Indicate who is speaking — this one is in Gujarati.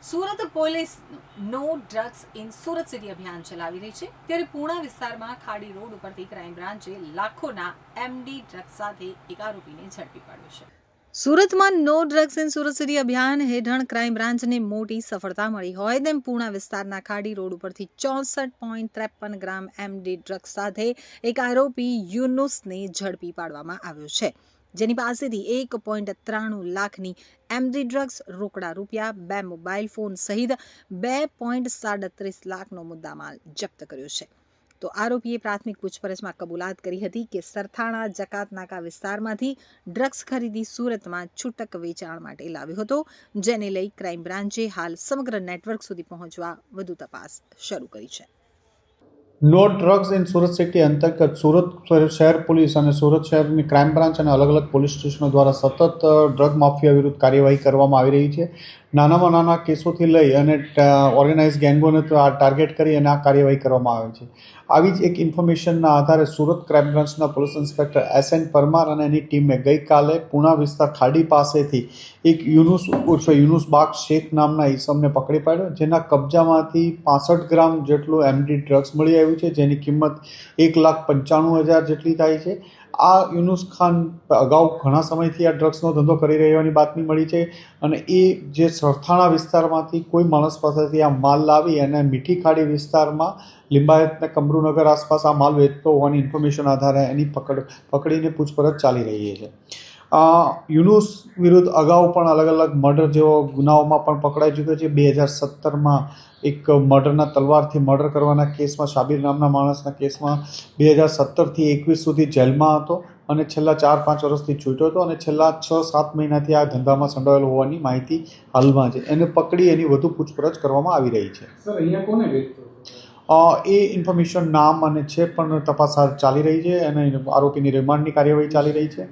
Speaker 1: Surat police no drugs in Surat city અભિયાન ચલાવી રહી છે ત્યારે પૂર્ણા વિસ્તારમાં ખાડી રોડ ઉપરથી ક્રાઇમ બ્રાન્ચે લાખોના એમડી ડ્રગ્સ સાથે એક આરોપીને ઝડપી પાડ્યો છે। સુરતમાં no drugs in Surat city અભિયાન હેઠળ ક્રાઇમ બ્રાન્ચને મોટી સફળતા મળી હોય તેમ પૂર્ણા વિસ્તારના ખાડી રોડ ઉપરથી 64.53 ગ્રામ એમડી ડ્રગ્સ સાથે એક આરોપી યુનુસને ઝડપી પાડવામાં આવ્યો છે, જેની પાસેથી 1.93 લાખની એમડી ડ્રગ્સ, રોકડા રૂપિયા, 2 મોબાઈલ ફોન સહિત 2.37 લાખનો મુદ્દામાલ જપ્ત કર્યો છે। તો આરોપીએ પ્રાથમિક પૂછપરછમાં કબૂલાત કરી હતી કે સરથાણા જકાતનાકા વિસ્તારમાંથી ડ્રગ્સ ખરીદી સુરતમાં છૂટક વેચાણ માટે લાવ્યો હતો, જેને લઈ ક્રાઇમ બ્રાન્ચે હાલ સમગ્ર નેટવર્ક સુધી પહોંચવા વધુ તપાસ શરૂ કરી છે।
Speaker 2: No drugs in Surat city અંતર્ગત સુરત શહેર પોલીસ અને સુરત શહેરની ક્રાઇમ બ્રાન્ચ અને અલગ અલગ પોલીસ સ્ટેશનો દ્વારા સતત ડ્રગ માફિયા વિરુદ્ધ કાર્યવાહી કરવામાં આવી રહી છે। નાનામાં નાના કેસોથી લઈ અને ઓર્ગેનાઇઝ ગેંગોને ટાર્ગેટ કરી અને આ કાર્યવાહી કરવામાં આવે છે। આવી જ એક ઇન્ફોર્મેશનના આધારે સુરત ક્રાઇમ બ્રાન્ચના પોલીસ ઇન્સ્પેક્ટર SN પરમાર અને એની ટીમે ગઈકાલે પૂણા વિસ્તાર ખાડી પાસેથી એક યુનુસ ઉર્ફે યુનુસ બાગ શેખ નામના ઈસમને પકડી પાડ્યો, જેના કબજામાંથી 65 ગ્રામ જેટલું એમડી ડ્રગ્સ મળી આવ્યું છે, જેની કિંમત 1,95,000 જેટલી થાય છે। આ યુનુસ ખાન અગાઉ ઘણા સમયથી આ ડ્રગ્સનો ધંધો કરી રહ્યોની બાતમી મળી છે અને એ જે સરથાણા વિસ્તારમાંથી કોઈ માણસ પાસેથી આ માલ લાવી અને મીઠી ખાડી વિસ્તારમાં લિંબાયત અને કમરૂનગર આસપાસ આ માલ વેચતો હોવાની ઇન્ફોર્મેશન આધારે એની પકડીને પૂછપરછ ચાલી રહી છે। યુનુસ વિરુદ્ધ અગાઉ પણ અલગ અલગ મર્ડર જેવો ગુનાઓમાં પણ પકડાઈ ચૂક્યો છે। 2017માં એક મર્ડરના તલવારથી મર્ડર કરવાના કેસમાં શાબીર નામના માણસના કેસમાં 2017થી 21 સુધી જેલમાં હતો અને છેલ્લા 4-5 વર્ષથી છૂટ્યો હતો અને છેલ્લા 6-7 મહિનાથી આ ધંધામાં સંડોવાયેલો હોવાની માહિતી હાલમાં છે। એને પકડી એની વધુ પૂછપરછ કરવામાં આવી રહી છે।
Speaker 3: સર, અહીંયા કોને વેચતો?
Speaker 2: એ ઇન્ફોર્મેશન નામ અને છે પણ તપાસ ચાલી રહી છે અને આરોપીની રિમાન્ડની કાર્યવાહી ચાલી રહી છે।